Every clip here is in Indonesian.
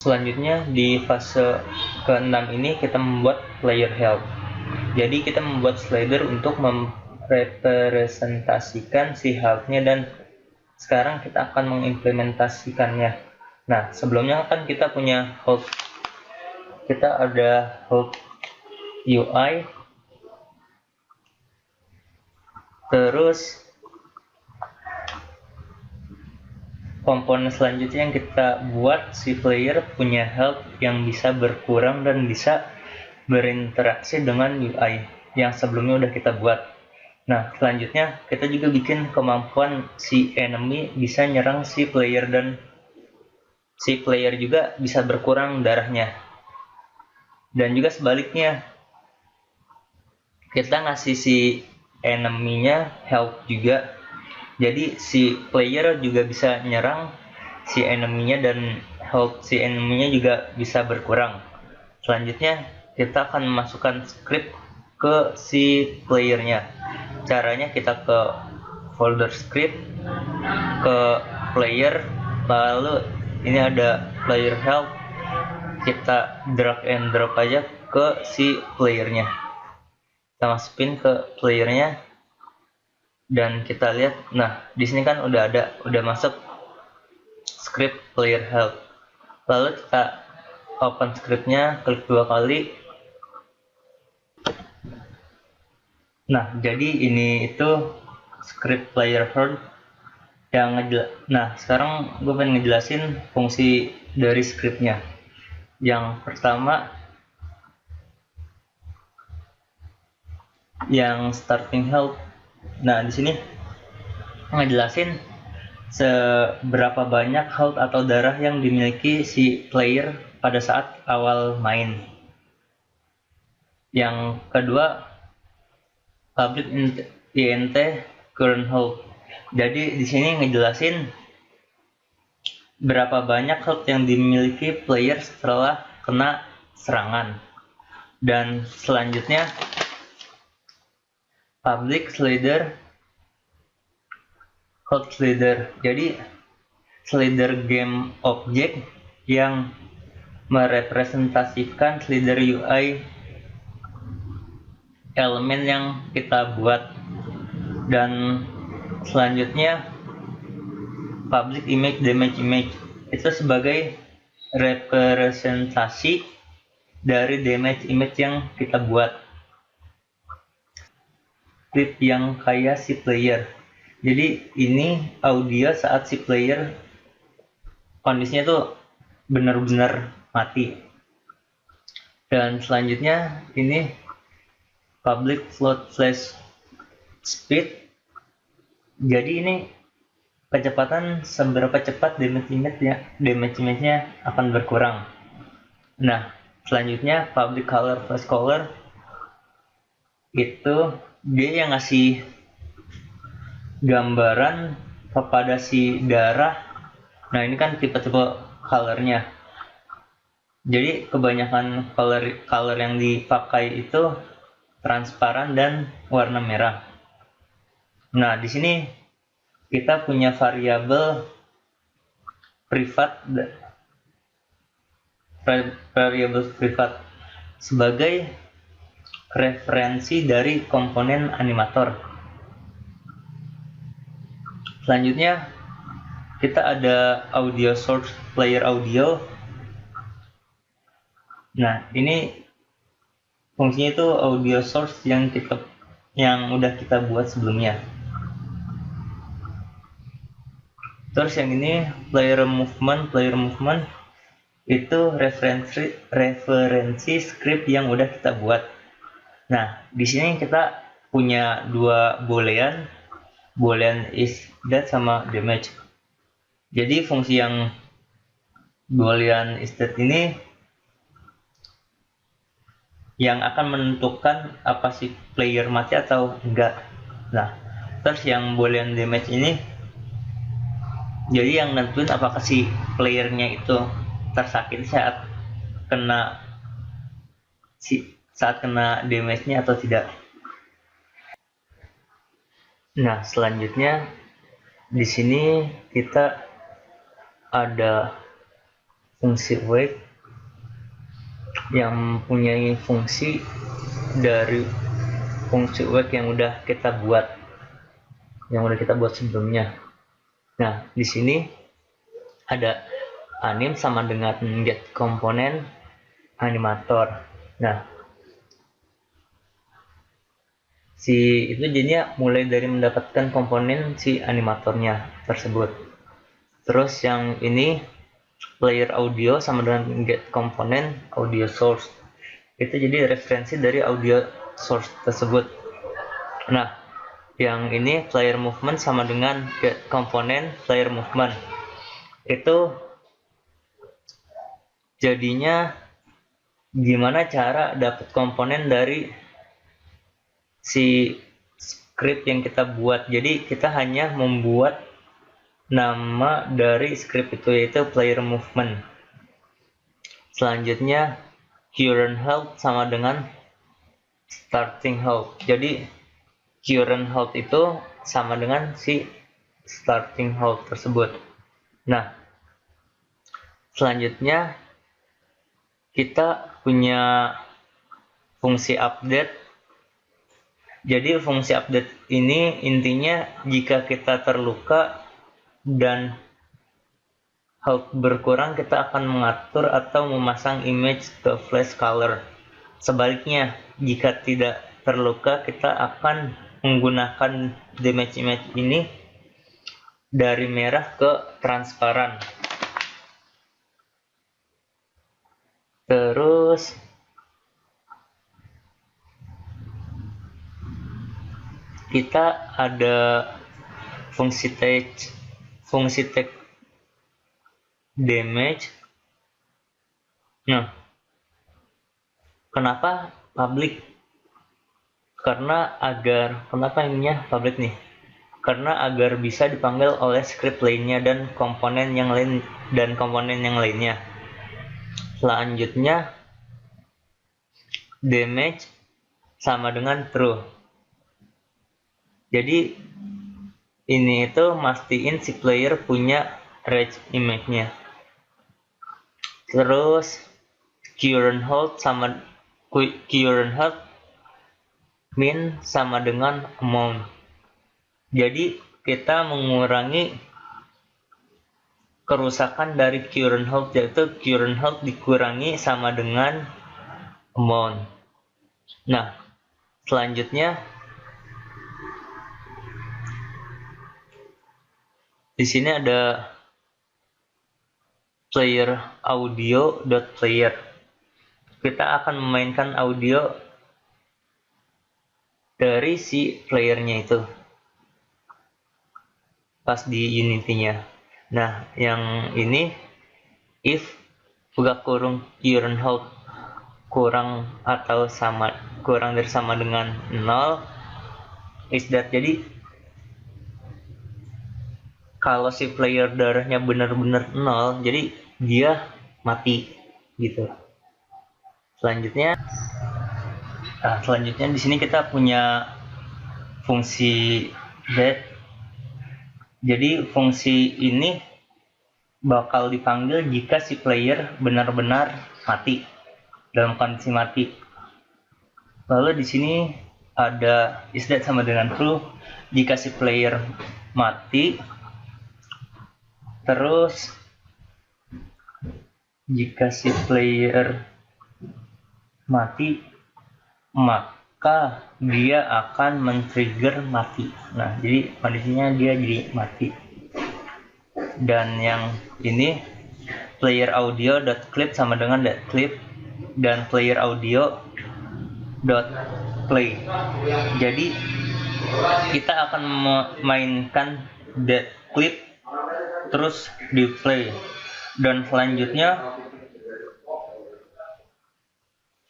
Selanjutnya di fase ke-6 ini kita membuat player health. Jadi kita membuat slider untuk merepresentasikan si health-nya, dan sekarang kita akan mengimplementasikannya. Nah, sebelumnya kan kita punya health. Kita ada health UI, terus komponen selanjutnya yang kita buat, si player punya health yang bisa berkurang dan bisa berinteraksi dengan UI yang sebelumnya udah kita buat. Nah, selanjutnya kita juga bikin kemampuan si enemy bisa nyerang si player, dan si player juga bisa berkurang darahnya. Dan juga sebaliknya, kita ngasih si enemy-nya health juga. Jadi si player juga bisa nyerang si enemy-nya, dan health si enemy-nya juga bisa berkurang. Selanjutnya kita akan memasukkan script ke si playernya. Caranya kita ke folder script, ke player, lalu ini ada player health, kita drag and drop aja ke si playernya. Kita masukin ke playernya dan kita lihat, nah di sini kan udah masuk script player health. Lalu kita open scriptnya, klik 2 kali. Nah, jadi ini itu script player health yang nah sekarang gue pengen ngejelasin fungsi dari scriptnya. Yang pertama, yang starting health. Nah, di sini ngejelasin seberapa banyak health atau darah yang dimiliki si player pada saat awal main. Yang kedua, public int current health. Jadi di sini ngejelasin berapa banyak health yang dimiliki player setelah kena serangan. Dan selanjutnya public slider health slider. Jadi slider game object yang merepresentasikan slider UI elemen yang kita buat. Dan selanjutnya public image damage image, itu sebagai representasi dari damage image yang kita buat. Clip yang kayak si player, jadi ini audio saat si player kondisinya tuh benar-benar mati. Dan selanjutnya ini public float flash speed, jadi ini kecepatan seberapa cepat damage image-nya akan berkurang. Nah, selanjutnya public color flash color, itu dia yang ngasih gambaran kepada si darah. Nah, ini kan tipe-tipe colornya. Jadi kebanyakan color yang dipakai itu transparan dan warna merah. Nah, di sini kita punya variabel privat sebagai referensi dari komponen animator. Selanjutnya kita ada audio source player audio. Nah, ini fungsinya itu audio source yang udah kita buat sebelumnya. Terus yang ini player movement itu referensi script yang udah kita buat. Nah, di sini kita punya dua boolean is that sama damage. Jadi fungsi yang boolean is that ini yang akan menentukan apa si player mati atau enggak. Nah, terus yang boolean damage ini jadi yang nentuin apakah si playernya itu tersakiti saat kena damage-nya atau tidak. Nah, selanjutnya di sini kita ada fungsi wake yang mempunyai fungsi dari fungsi wake yang udah kita buat sebelumnya. Nah, di sini ada anim sama dengan get komponen animator. Nah, si itu jadinya mulai dari mendapatkan komponen si animatornya tersebut. Terus yang ini player audio sama dengan get komponen audio source. Itu jadi referensi dari audio source tersebut. Nah, yang ini player movement sama dengan get komponen player movement. Itu jadinya gimana cara dapat komponen dari si script yang kita buat. Jadi kita hanya membuat nama dari script itu, yaitu player movement. Selanjutnya current health sama dengan starting health. Jadi current health itu sama dengan si starting health tersebut. Nah, selanjutnya kita punya fungsi update. Jadi fungsi update ini intinya jika kita terluka dan health berkurang, kita akan mengatur atau memasang image ke flash color. Sebaliknya, jika tidak terluka, kita akan menggunakan damage image ini dari merah ke transparan. Terus kita ada fungsi text damage. Nah, kenapa public? Kenapa ininya public nih? Karena agar bisa dipanggil oleh script lainnya dan komponen yang lainnya. Selanjutnya damage sama dengan true. Jadi ini itu mastiin si player punya range image-nya. Terus current health min sama dengan amount. Jadi kita mengurangi kerusakan dari current health, yaitu current health dikurangi sama dengan amount. Nah, selanjutnya di sini ada player audio.player. Kita akan memainkan audio dari si playernya itu pas di Unity-nya. Nah, yang ini if buka kurung current health kurang dari sama dengan 0 is that. Jadi kalau si player darahnya benar-benar 0, jadi dia mati gitu. Selanjutnya di sini kita punya fungsi dead. Jadi fungsi ini bakal dipanggil jika si player benar-benar mati, dalam kondisi mati. Lalu di sini ada is that sama dengan true jika si player mati. Terus jika si player mati, maka dia akan men-trigger mati. Nah, jadi kondisinya dia jadi mati. Dan yang ini player audio.clip sama dengan .clip dan player audio.play. Jadi kita akan memainkan .clip terus di play, dan selanjutnya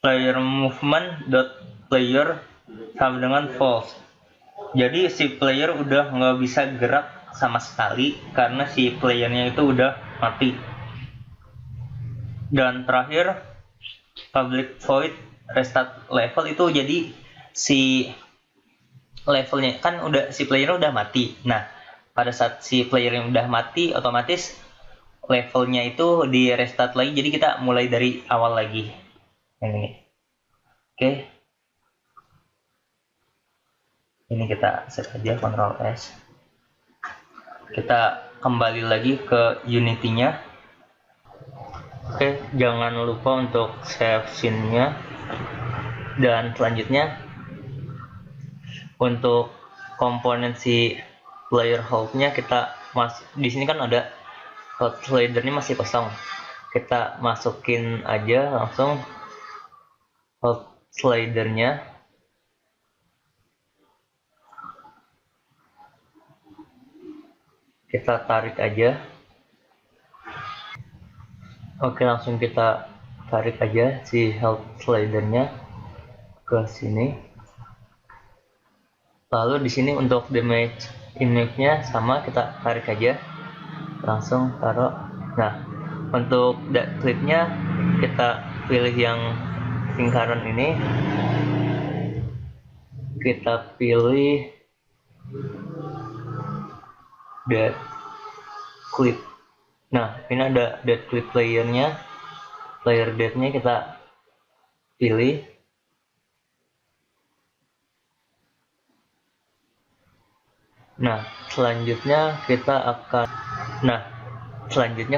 player movement player sama dengan false. Jadi si player udah nggak bisa gerak sama sekali karena si playernya itu udah mati. Dan terakhir public void restart level itu, jadi si levelnya kan si player udah mati. Nah, pada saat si player yang udah mati, otomatis levelnya itu di restart lagi, jadi kita mulai dari awal lagi ini. Oke, ini kita set aja Ctrl S, kita kembali lagi ke Unity-nya. Oke, jangan lupa untuk save scene-nya. Dan selanjutnya untuk komponen si player hold-nya kita di sini kan ada hold slider-nya masih kosong, kita masukin aja langsung hold slider-nya. Kita tarik aja. Oke, langsung kita tarik aja si hold slider-nya ke sini. Lalu di sini untuk damage image-nya sama, kita tarik aja, langsung taruh. Nah, untuk clip-nya kita pilih yang lingkaran ini, kita pilih dead clip. Nah, ini ada dead clip player-nya, player dead-nya kita pilih. Nah, selanjutnya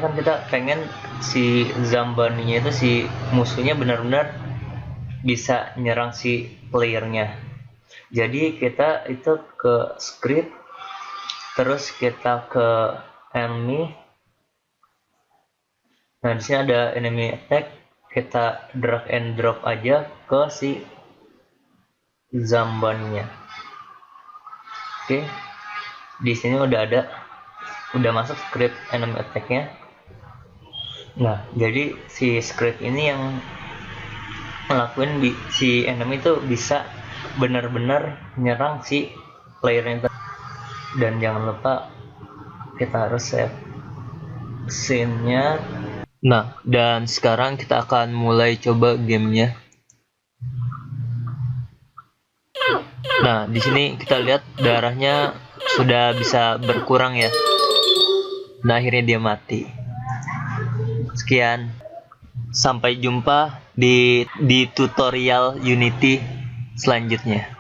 kan kita pengen si Zambaninya itu, si musuhnya benar-benar bisa nyerang si playernya. Jadi kita itu ke script, terus kita ke enemy. Nah, di sini ada enemy attack, kita drag and drop aja ke si Zambaninya. Oke. Di sini udah masuk script enemy attack-nya. Nah, jadi si script ini yang ngelakuin si enemy itu bisa benar-benar nyerang si playernya. Dan jangan lupa kita harus save scene-nya. Nah, dan sekarang kita akan mulai coba gamenya. Nah, di sini kita lihat darahnya sudah bisa berkurang ya. Nah, akhirnya dia mati. Sekian, sampai jumpa di tutorial Unity selanjutnya.